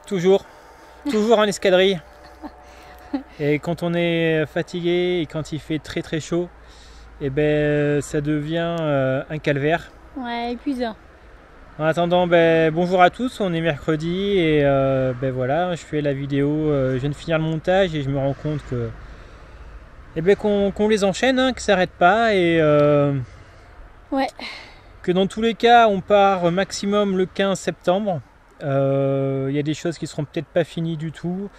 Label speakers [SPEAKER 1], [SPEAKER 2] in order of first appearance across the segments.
[SPEAKER 1] Toujours en escadrille. Et quand on est fatigué et quand il fait très chaud, et ben ça devient un calvaire.
[SPEAKER 2] Ouais, épuisant.
[SPEAKER 1] En attendant, bonjour à tous, on est mercredi et voilà, je fais la vidéo, je viens de finir le montage et je me rends compte que qu'on les enchaîne, hein, que ça n'arrête pas et
[SPEAKER 2] ouais.
[SPEAKER 1] Que dans tous les cas on part maximum le 15 septembre. Il y a des choses qui seront peut-être pas finies du tout,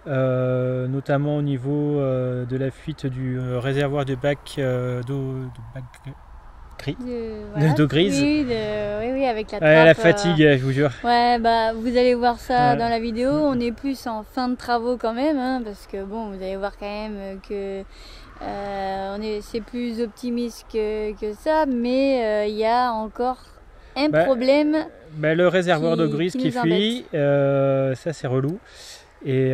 [SPEAKER 1] notamment au niveau de la fuite du réservoir de bac d'eau grise.
[SPEAKER 2] Oui, avec la trappe.
[SPEAKER 1] Ouais, la fatigue, je vous jure.
[SPEAKER 2] Ouais, bah vous allez voir ça dans la vidéo. On est plus en fin de travaux quand même, hein, parce que bon, vous allez voir quand même que c'est plus optimiste que ça, mais il y a encore un problème.
[SPEAKER 1] Le réservoir d'eau grise qui fuit, ça c'est relou. Et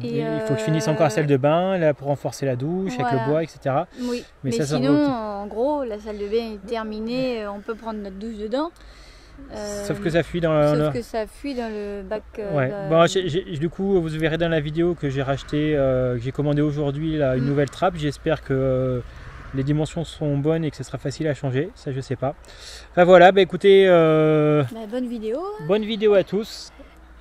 [SPEAKER 1] il faut que je finisse encore la salle de bain là, pour renforcer la douche avec le bois, etc.
[SPEAKER 2] Oui, mais ça, sinon, en gros, la salle de bain est terminée, on peut prendre notre douche dedans.
[SPEAKER 1] Sauf que ça fuit dans
[SPEAKER 2] le bac.
[SPEAKER 1] Du coup, vous verrez dans la vidéo que j'ai racheté, que j'ai commandé aujourd'hui une nouvelle trappe. J'espère que les dimensions sont bonnes et que ce sera facile à changer. Ça, je sais pas. Enfin voilà, écoutez.
[SPEAKER 2] Bonne vidéo.
[SPEAKER 1] Bonne vidéo à tous.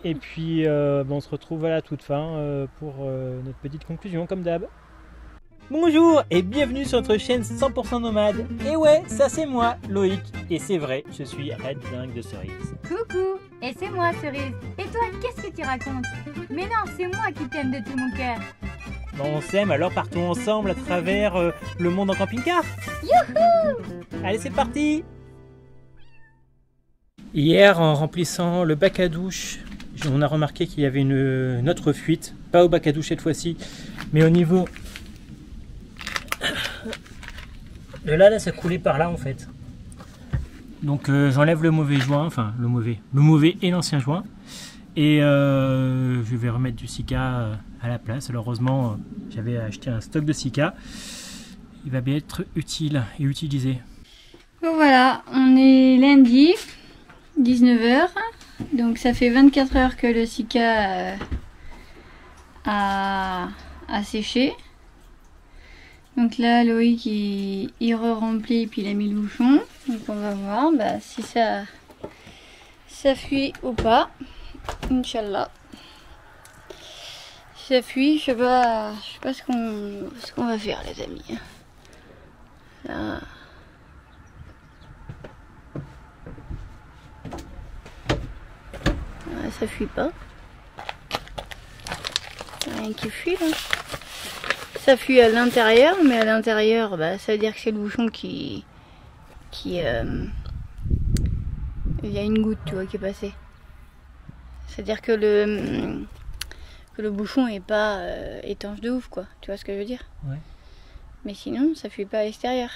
[SPEAKER 1] Et puis on se retrouve à la toute fin pour notre petite conclusion comme d'hab. Bonjour et bienvenue sur notre chaîne 100% nomade. Et ouais, ça c'est moi, Loïc. Et c'est vrai, je suis Red Dingue de Cerise.
[SPEAKER 3] Coucou, et c'est moi Cerise. Et toi, qu'est-ce que tu racontes? Mais non, c'est moi qui t'aime de tout mon cœur.
[SPEAKER 1] Bon, on s'aime, alors partons ensemble à travers le monde en camping-car.
[SPEAKER 3] Youhou!
[SPEAKER 1] Allez, c'est parti! Hier, en remplissant le bac à douche, on a remarqué qu'il y avait une autre fuite, pas au bac à douche cette fois-ci, mais au niveau de là, ça coulait par là en fait. Donc j'enlève le mauvais joint, enfin le mauvais et l'ancien joint, et je vais remettre du Sika à la place. Alors, heureusement, j'avais acheté un stock de Sika, il va bien être utile et utilisé.
[SPEAKER 2] Bon, voilà, on est lundi, 19h. Donc ça fait 24 heures que le Sika a séché. Donc là Loïc il re-remplit puis il a mis le bouchon. Donc on va voir si ça fuit ou pas. Inch'Allah. Si ça fuit, je sais pas ce qu'on va faire les amis. Là. Ça fuit pas. Rien qui fuit là. Ça fuit à l'intérieur, mais à l'intérieur, ça veut dire que c'est le bouchon qui il y a une goutte, tu vois, qui est passée. C'est-à-dire que le bouchon est pas étanche de ouf, quoi. Tu vois ce que je veux dire?
[SPEAKER 1] Ouais.
[SPEAKER 2] Mais sinon, ça fuit pas à l'extérieur.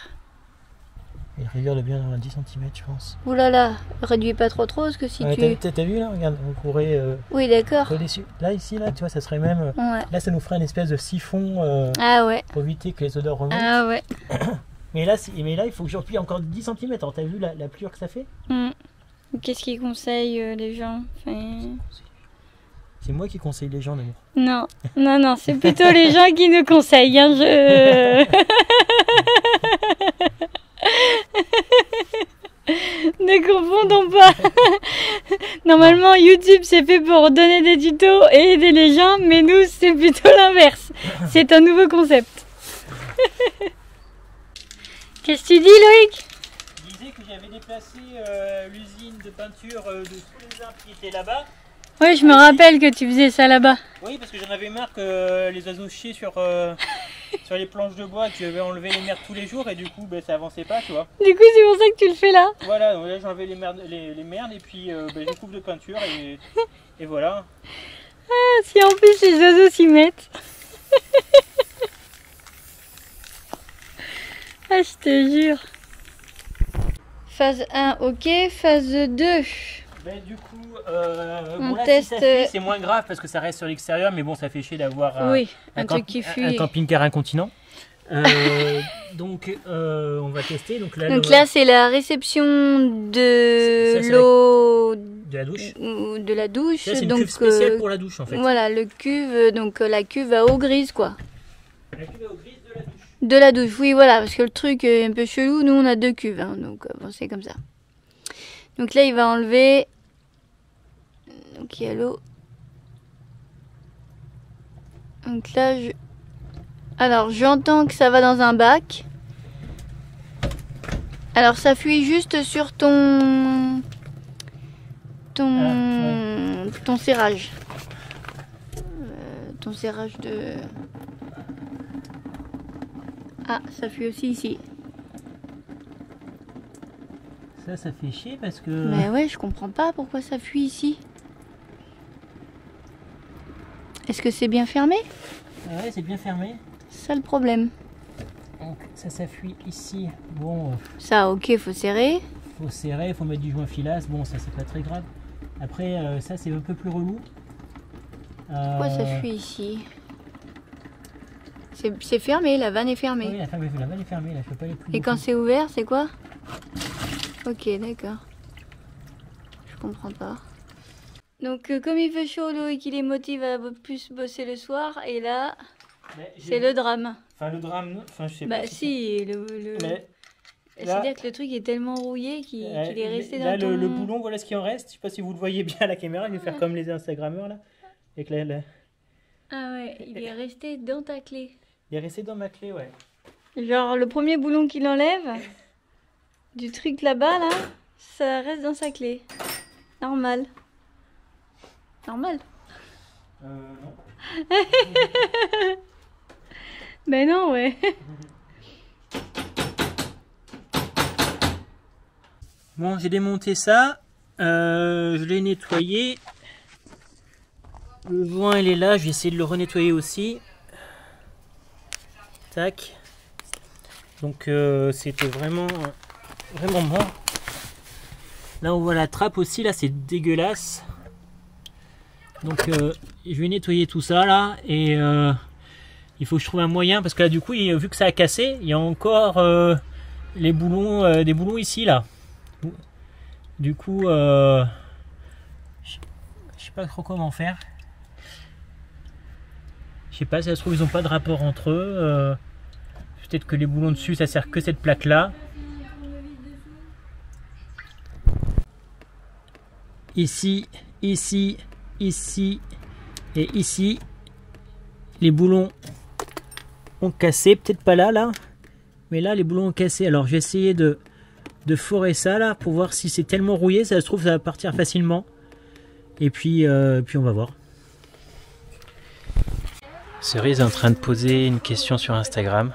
[SPEAKER 1] Il regarde bien dans 10 cm, je pense.
[SPEAKER 2] Ouh là là, réduis pas trop, parce que si
[SPEAKER 1] t'as vu là, regarde, on pourrait.
[SPEAKER 2] Oui, d'accord.
[SPEAKER 1] Là, ici, là, tu vois, ça serait même.
[SPEAKER 2] Ouais.
[SPEAKER 1] Là, ça nous ferait une espèce de siphon.
[SPEAKER 2] Ah ouais.
[SPEAKER 1] Pour éviter que les odeurs remontent.
[SPEAKER 2] Ah ouais.
[SPEAKER 1] mais là, il faut que je replie encore 10 cm. Alors, t'as vu la pluie que ça fait?
[SPEAKER 2] Qu'est-ce qu'ils conseillent les gens?
[SPEAKER 1] C'est moi qui conseille les gens, d'ailleurs.
[SPEAKER 2] Non, c'est plutôt les gens qui nous conseillent. Hein, Ne confondons pas. Normalement, YouTube c'est fait pour donner des tutos et aider les gens, mais nous c'est plutôt l'inverse. C'est un nouveau concept. Qu'est-ce que tu dis, Loïc?
[SPEAKER 1] Je disais que j'avais déplacé l'usine de peinture de tous les arbres qui étaient là-bas.
[SPEAKER 2] Oui, je me rappelle que tu faisais ça là-bas.
[SPEAKER 1] Oui, parce que j'en avais marre que les oiseaux chient sur les planches de bois, que je devais enlever les merdes tous les jours et du coup ça avançait pas, tu vois.
[SPEAKER 2] Du coup, c'est pour ça que tu le fais là.
[SPEAKER 1] Voilà, donc là j'ai enlevé les merdes et puis je coupe de peinture et voilà.
[SPEAKER 2] Ah, si en plus les oiseaux s'y mettent. Ah, je te jure. Phase 1, ok. Phase 2.
[SPEAKER 1] Du coup,
[SPEAKER 2] on
[SPEAKER 1] là,
[SPEAKER 2] teste.
[SPEAKER 1] Si ça fuit, c'est moins grave parce que ça reste sur l'extérieur, mais bon, ça fait chier d'avoir
[SPEAKER 2] un truc qui fuit.
[SPEAKER 1] Un camping-car incontinent. Donc on va tester. Donc
[SPEAKER 2] là c'est la réception de l'eau
[SPEAKER 1] de la douche.
[SPEAKER 2] De la douche.
[SPEAKER 1] C'est une
[SPEAKER 2] donc,
[SPEAKER 1] cuve spéciale pour la douche en fait.
[SPEAKER 2] Voilà, la cuve à eau grise quoi.
[SPEAKER 1] La cuve à eau grise de la douche.
[SPEAKER 2] De la douche, oui voilà, parce que le truc est un peu chelou, nous on a 2 cuves, hein, donc bon, c'est comme ça. Donc là il va enlever, donc il y a l'eau. Donc là alors j'entends que ça va dans un bac. Alors ça fuit juste sur ton serrage. Ton serrage de... Ah, ça fuit aussi ici.
[SPEAKER 1] Ça fait chier parce que...
[SPEAKER 2] Mais ouais, je comprends pas pourquoi ça fuit ici. Est-ce que c'est bien fermé?
[SPEAKER 1] Ouais, c'est bien fermé.
[SPEAKER 2] C'est ça le problème.
[SPEAKER 1] Donc ça fuit ici. Bon.
[SPEAKER 2] Ça, ok, faut serrer.
[SPEAKER 1] Faut serrer, faut mettre du joint filasse. Bon, ça c'est pas très grave. Après, ça c'est un peu plus relou.
[SPEAKER 2] Pourquoi ça fuit ici? C'est fermé, la vanne est fermée.
[SPEAKER 1] Oui, la vanne est fermée, là, je peux pas aller plus loin.
[SPEAKER 2] Et quand c'est ouvert, c'est quoi? Ok, d'accord. Je comprends pas. Donc, comme il fait chaud l'eau et qu'il les motive à plus bosser le soir, et là, c'est le drame.
[SPEAKER 1] Enfin, le drame, enfin, je sais
[SPEAKER 2] pas.
[SPEAKER 1] pas.
[SPEAKER 2] Bah, si, c'est-à-dire que le truc est tellement rouillé qu'il est resté dans ton...
[SPEAKER 1] le boulon, voilà ce qui en reste. Je sais pas si vous le voyez bien à la caméra, je vais faire comme les Instagrammeurs là. Avec
[SPEAKER 2] Ah ouais, il est resté dans ta clé.
[SPEAKER 1] Il est resté dans ma clé, ouais.
[SPEAKER 2] Genre le premier boulon qu'il enlève du truc là-bas, là, ça reste dans sa clé. Normal. Normal.
[SPEAKER 1] Non.
[SPEAKER 2] Ben non, ouais.
[SPEAKER 1] Bon, j'ai démonté ça. Je l'ai nettoyé. Le joint, il est là. Je vais essayer de le renettoyer aussi. Tac. Donc, c'était vraiment mort. Là, on voit la trappe aussi. Là, c'est dégueulasse. Donc, je vais nettoyer tout ça, là. Et il faut que je trouve un moyen. Parce que là, du coup, vu que ça a cassé, il y a encore les boulons, des boulons ici, là. Du coup, je sais pas trop comment faire. Je sais pas, si ça se trouve ils ont pas de rapport entre eux. Peut-être que les boulons dessus ça sert que cette plaque là. Ici, ici, ici et ici, les boulons ont cassé. Peut-être pas là, mais là les boulons ont cassé. Alors j'ai essayé de forer ça là pour voir si c'est tellement rouillé, ça se trouve ça va partir facilement. Et puis on va voir. Cerise est en train de poser une question sur Instagram.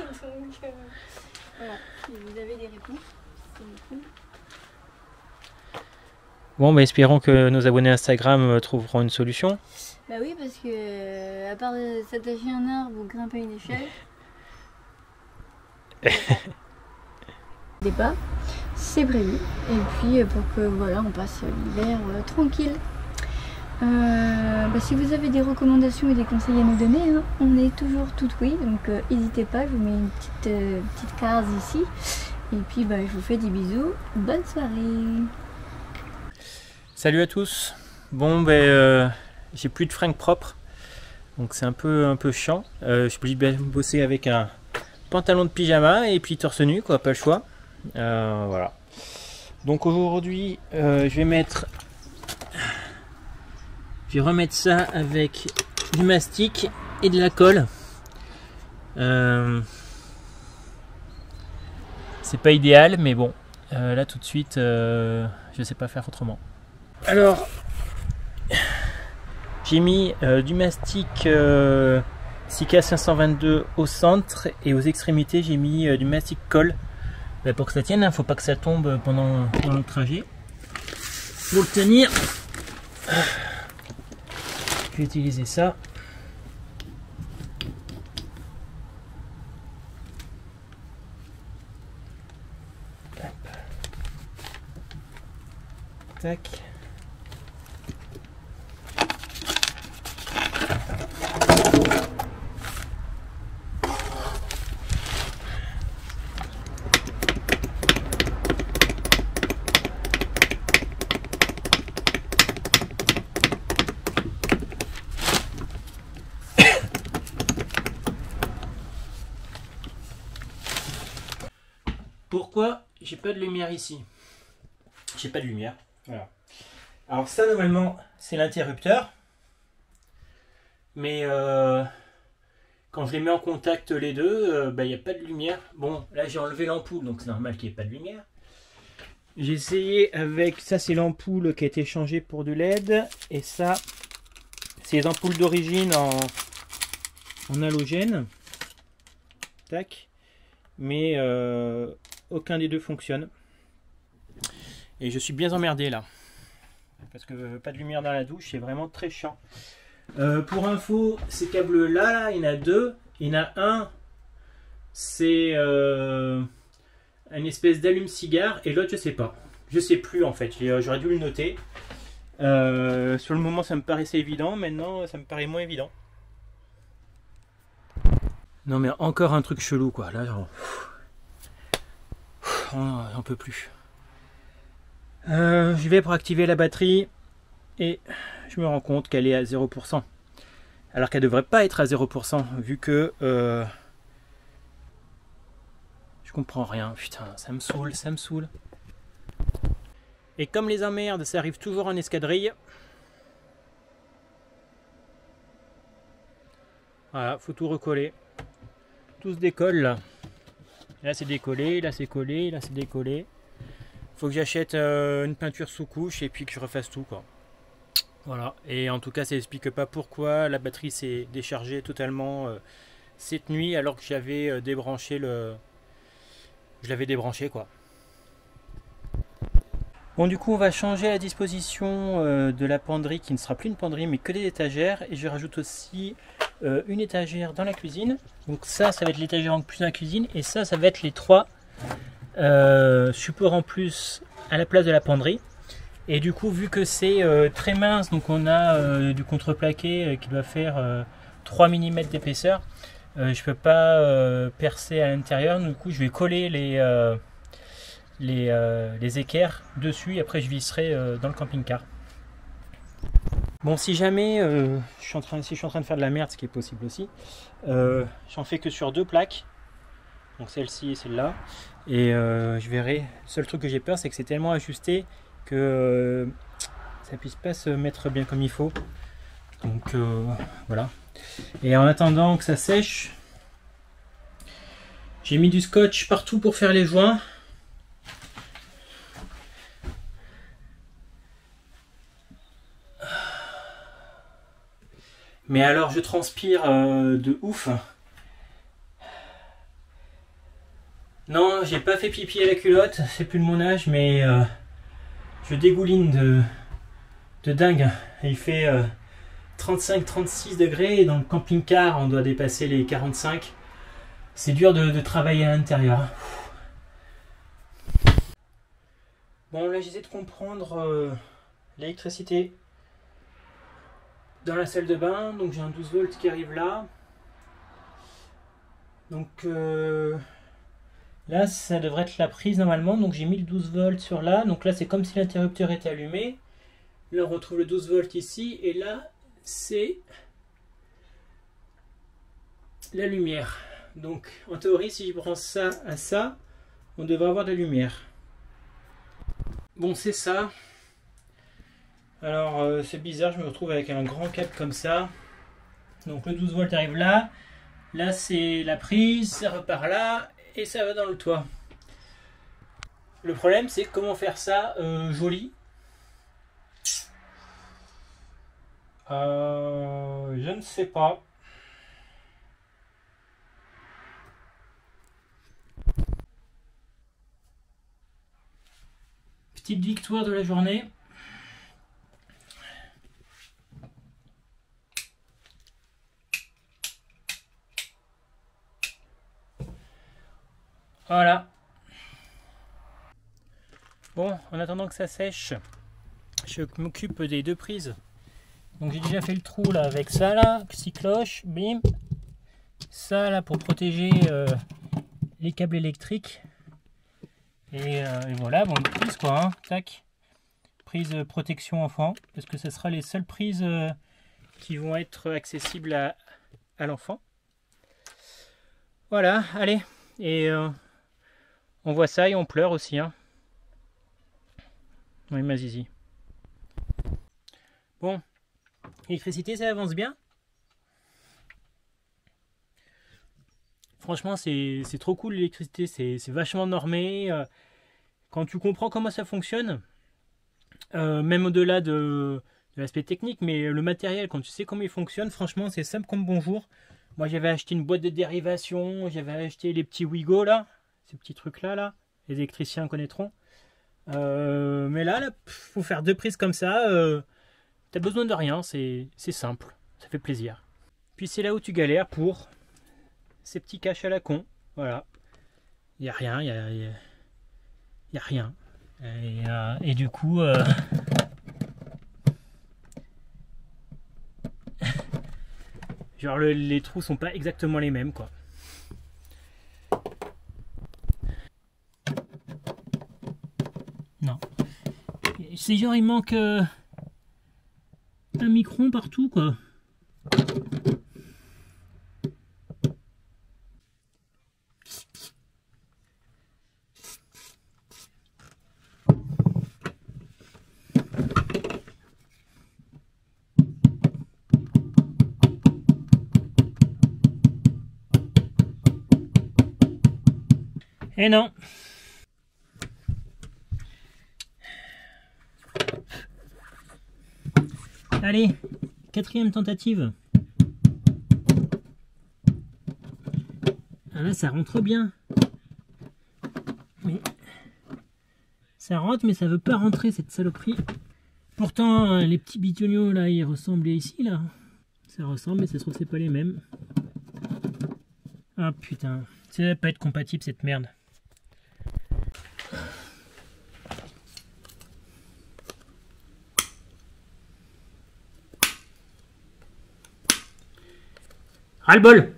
[SPEAKER 2] Voilà, si vous avez des réponses, c'est cool.
[SPEAKER 1] Bon, bah, espérons que nos abonnés Instagram trouveront une solution.
[SPEAKER 2] Bah oui, parce que à part s'attacher à un arbre ou grimper une échelle, pas, c'est prévu. Et puis pour que voilà, on passe l'hiver tranquille. Si vous avez des recommandations et des conseils à nous donner, hein, on est toujours tout oui, donc n'hésitez pas, je vous mets une petite case ici. Et puis je vous fais des bisous, bonne soirée.
[SPEAKER 1] Salut à tous. Bon j'ai plus de fringues propres, donc c'est un peu chiant. Je suis obligé de bosser avec un pantalon de pyjama et puis torse nu, quoi, pas le choix. Voilà. Donc aujourd'hui, je vais remettre ça avec du mastic et de la colle. C'est pas idéal, mais bon, là tout de suite, je sais pas faire autrement. Alors, j'ai mis du mastic Sika 522 au centre et aux extrémités j'ai mis du mastic colle. Pour que ça tienne, faut pas que ça tombe pendant le trajet. Pour le tenir, je vais utiliser ça. Tac. Pourquoi j'ai pas de lumière ici? J'ai pas de lumière. Voilà. Alors ça normalement c'est l'interrupteur. Mais quand je les mets en contact les deux, il n'y a pas de lumière. Bon, là j'ai enlevé l'ampoule, donc c'est normal qu'il n'y ait pas de lumière. J'ai essayé avec, ça c'est l'ampoule qui a été changée pour du LED. Et ça, c'est les ampoules d'origine en halogène. Tac. Mais aucun des deux fonctionne. Et je suis bien emmerdé là. Parce que pas de lumière dans la douche, c'est vraiment très chiant. Pour info, ces câbles là, il y en a deux. Il y en a un, c'est une espèce d'allume-cigare, et l'autre je sais pas. Je sais plus en fait, j'aurais dû le noter. Sur le moment ça me paraissait évident, maintenant ça me paraît moins évident. Non mais encore un truc chelou quoi, là genre... J'en peux plus. Je vais pour activer la batterie, et je me rends compte qu'elle est à 0%. Alors qu'elle devrait pas être à 0%, vu que... je comprends rien, putain, ça me saoule, ça me saoule. Et comme les emmerdes, ça arrive toujours en escadrille. Voilà, faut tout recoller. Tout se décolle là. Là c'est décollé, là c'est collé, là c'est décollé. Faut que j'achète une peinture sous couche et puis que je refasse tout quoi. Voilà, et en tout cas ça n'explique pas pourquoi la batterie s'est déchargée totalement cette nuit alors que j'avais débranché le... Je l'avais débranché quoi. Bon du coup on va changer la disposition de la penderie qui ne sera plus une penderie mais que des étagères, et je rajoute aussi une étagère dans la cuisine. Donc ça va être l'étagère en plus dans la cuisine, et ça va être les 3 supports en plus à la place de la penderie. Et du coup vu que c'est très mince, donc on a du contreplaqué qui doit faire 3 mm d'épaisseur, je peux pas percer à l'intérieur. Du coup je vais coller les équerres dessus, et après je visserai dans le camping-car. Bon, si jamais si je suis en train de faire de la merde, ce qui est possible aussi, j'en fais que sur 2 plaques, donc celle-ci et celle-là, et je verrai. Le seul truc que j'ai peur, c'est que c'est tellement ajusté que ça puisse pas se mettre bien comme il faut. Donc voilà. Et en attendant que ça sèche, j'ai mis du scotch partout pour faire les joints. Mais alors je transpire de ouf. Non, j'ai pas fait pipi à la culotte, c'est plus de mon âge, mais je dégouline de dingue. Il fait 35-36 degrés, et dans le camping-car on doit dépasser les 45. C'est dur de travailler à l'intérieur. Bon, là j'essaie de comprendre l'électricité dans la salle de bain. Donc j'ai un 12 volts qui arrive là. Donc là ça devrait être la prise normalement. Donc j'ai mis le 12 volts sur là. Donc là c'est comme si l'interrupteur était allumé. Là on retrouve le 12 volts ici, et là c'est la lumière. Donc en théorie si je branche ça à ça, on devrait avoir de la lumière. Bon, c'est ça. Alors c'est bizarre, je me retrouve avec un grand câble comme ça. Donc le 12 volts arrive là. Là c'est la prise, ça repart là et ça va dans le toit. Le problème c'est comment faire ça joli. Je ne sais pas. Petite victoire de la journée. Voilà. Bon, en attendant que ça sèche, je m'occupe des 2 prises. Donc j'ai déjà fait le trou là avec ça là, 6 cloches, bim. Ça là pour protéger les câbles électriques. Et voilà, bon, une prise quoi, hein, tac. Prise protection enfant, parce que ce sera les seules prises qui vont être accessibles à l'enfant. Voilà, allez. Et On voit ça et on pleure aussi. Hein. Oui, ma zizi. Bon, l'électricité, ça avance bien. Franchement, c'est trop cool l'électricité, c'est vachement normé. Quand tu comprends comment ça fonctionne, même au-delà de l'aspect technique, mais le matériel, quand tu sais comment il fonctionne, franchement, c'est simple comme bonjour. Moi, j'avais acheté une boîte de dérivation, j'avais acheté les petits Wigo, là, ces petits trucs-là, là, les électriciens connaîtront. Mais là, faut faire 2 prises comme ça, t'as besoin de rien, c'est simple, ça fait plaisir. Puis c'est là où tu galères pour ces petits caches à la con, voilà. Il n'y a rien, il y a rien. Et du coup... genre les trous sont pas exactement les mêmes, quoi. Non. C'est genre il manque un micron partout, quoi. Et non. Allez, 4e tentative. Ah là, ça rentre bien. Mais ça rentre, mais ça veut pas rentrer, cette saloperie. Pourtant, les petits bitonio là, ils ressemblaient ici, là. Ça ressemble, mais ça se trouve, c'est pas les mêmes. Ah putain, ça va pas être compatible, cette merde. Ras-le-bol.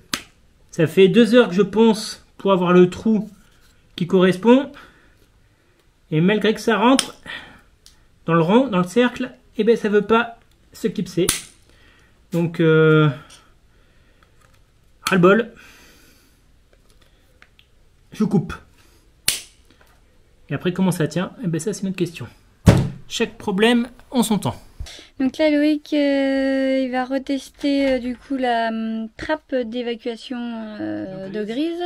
[SPEAKER 1] Ça fait 2 heures que je ponce pour avoir le trou qui correspond. Et malgré que ça rentre dans le rond, dans le cercle, et ben ça veut pas se clipser. Donc ras-le-bol. Je coupe. Et après comment ça tient, et ben ça c'est une autre question. Chaque problème en son temps.
[SPEAKER 2] Donc là Loïc il va retester du coup la trappe d'évacuation de grise.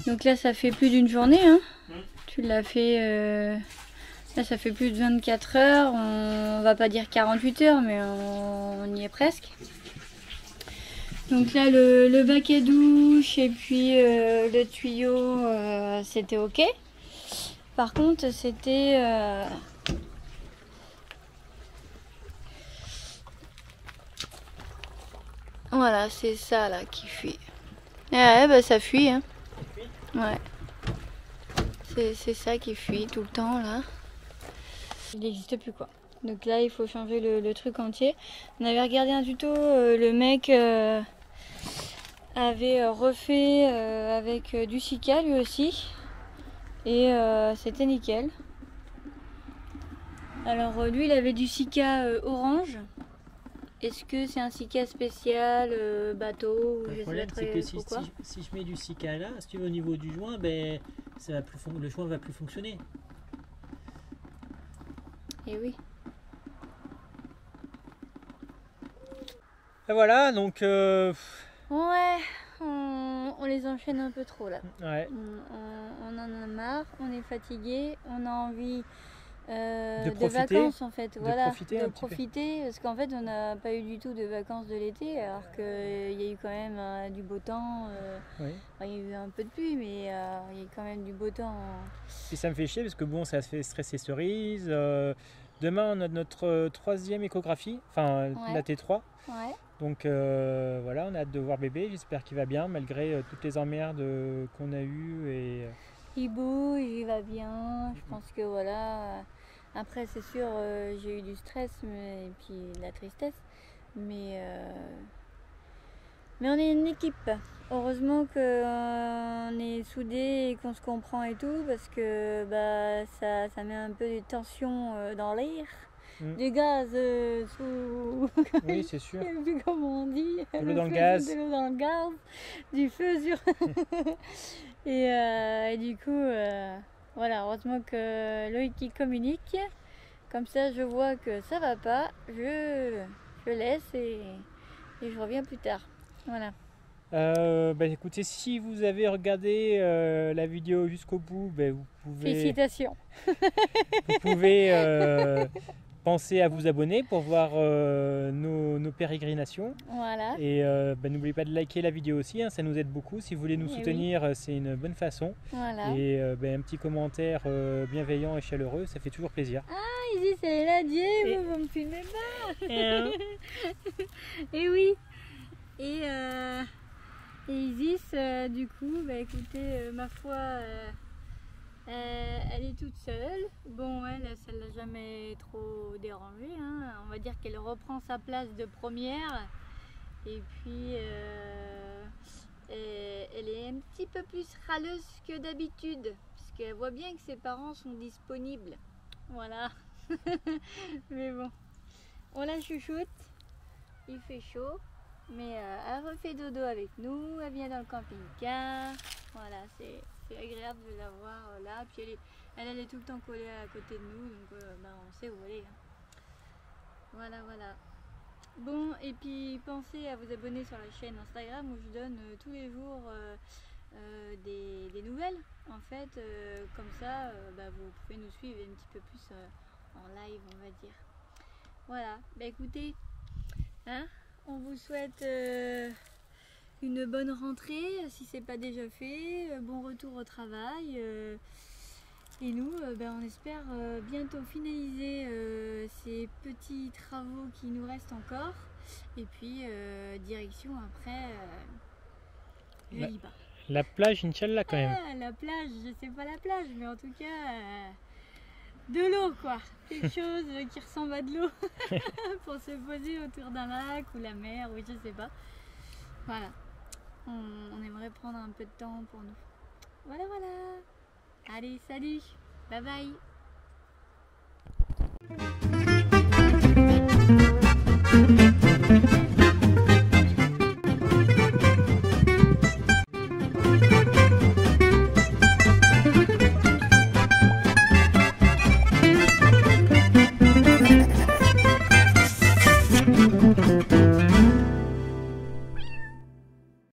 [SPEAKER 2] Donc là ça fait plus d'une journée hein. Tu l'as fait là ça fait plus de 24 heures, on va pas dire 48 heures mais on y est presque. Donc là le bac à douche et puis le tuyau c'était ok. Par contre c'était voilà, c'est ça là qui fuit. Ouais, bah ça fuit, hein. Ouais. C'est ça qui fuit tout le temps là. Il n'existe plus quoi. Donc là, il faut changer le truc entier. On avait regardé un tuto, le mec avait refait avec du Sika lui aussi. Et c'était nickel. Alors lui, il avait du Sika orange. Est-ce que c'est un Sika spécial bateau ou
[SPEAKER 1] Le problème c'est que si je mets du Sika là, si tu veux au niveau du joint, ben ça va plus le joint va plus fonctionner.
[SPEAKER 2] Et oui.
[SPEAKER 1] Et voilà, donc
[SPEAKER 2] ouais, on les enchaîne un peu trop là.
[SPEAKER 1] Ouais.
[SPEAKER 2] On en a marre, on est fatigué, on a envie
[SPEAKER 1] de
[SPEAKER 2] vacances en fait, voilà,
[SPEAKER 1] de
[SPEAKER 2] profiter parce qu'en fait on n'a pas eu du tout de vacances de l'été alors qu'il y a eu quand même du beau temps,
[SPEAKER 1] oui.
[SPEAKER 2] Il y a eu un peu de pluie mais il y a eu quand même du beau temps.
[SPEAKER 1] Puis ça me fait chier parce que bon ça fait stresser Cerise, demain on a notre 3e échographie, enfin ouais. La T3,
[SPEAKER 2] ouais.
[SPEAKER 1] Donc voilà, on a hâte de voir bébé, j'espère qu'il va bien malgré toutes les emmerdes qu'on a eues et...
[SPEAKER 2] Il bouge, il va bien, je pense que voilà. Après c'est sûr j'ai eu du stress et puis de la tristesse, mais on est une équipe. Heureusement qu'on est soudés et qu'on se comprend et tout parce que bah, ça met un peu de tension dans l'air. Du gaz sous...
[SPEAKER 1] Oui, c'est sûr.
[SPEAKER 2] Je sais plus comment on dit.
[SPEAKER 1] De l'eau dans le gaz.
[SPEAKER 2] De l'eau dans le gaz. Du feu sur... Et du coup, voilà, heureusement que Loïc qui communique. Comme ça, je vois que ça va pas. Je laisse et je reviens plus tard. Voilà.
[SPEAKER 1] Écoutez, si vous avez regardé la vidéo jusqu'au bout, vous pouvez...
[SPEAKER 2] Félicitations.
[SPEAKER 1] Vous pouvez penser à vous abonner pour voir nos pérégrinations.
[SPEAKER 2] Voilà.
[SPEAKER 1] Et n'oubliez pas de liker la vidéo aussi, hein, ça nous aide beaucoup. Si vous voulez nous soutenir, c'est une bonne façon.
[SPEAKER 2] Voilà.
[SPEAKER 1] Et un petit commentaire bienveillant et chaleureux, ça fait toujours plaisir.
[SPEAKER 2] Ah, Isis, elle est là, Dieu, vous me filmez pas. Et oui. Et Isis, du coup, écoutez, ma foi, elle est toute seule. Bon, ça ne l'a jamais trop dérangée. Hein. On va dire qu'elle reprend sa place de première. Et puis, elle est un petit peu plus râleuse que d'habitude. Parce qu'elle voit bien que ses parents sont disponibles. Voilà. Mais bon, on la chouchoute. Il fait chaud. Mais elle refait dodo avec nous. Elle vient dans le camping-car. Voilà, c'est agréable de la voir là. Puis elle est tout le temps collée à côté de nous. Donc on sait où elle est. Voilà, voilà. Bon, et puis pensez à vous abonner sur la chaîne Instagram où je donne tous les jours des nouvelles. En fait, comme ça, vous pouvez nous suivre un petit peu plus en live, on va dire. Voilà, écoutez, hein, on vous souhaite une bonne rentrée, si c'est pas déjà fait, bon retour au travail. Et nous, on espère bientôt finaliser ces petits travaux qui nous restent encore. Et puis, direction après, je dis pas.
[SPEAKER 1] La plage, Inch'Allah, quand même.
[SPEAKER 2] Ah, la plage, je sais pas la plage, mais en tout cas, de l'eau, quoi. Quelque chose qui ressemble à de l'eau pour se poser autour d'un lac ou la mer, ou je sais pas. Voilà. On aimerait prendre un peu de temps pour nous. Voilà, voilà. Allez, salut, bye bye.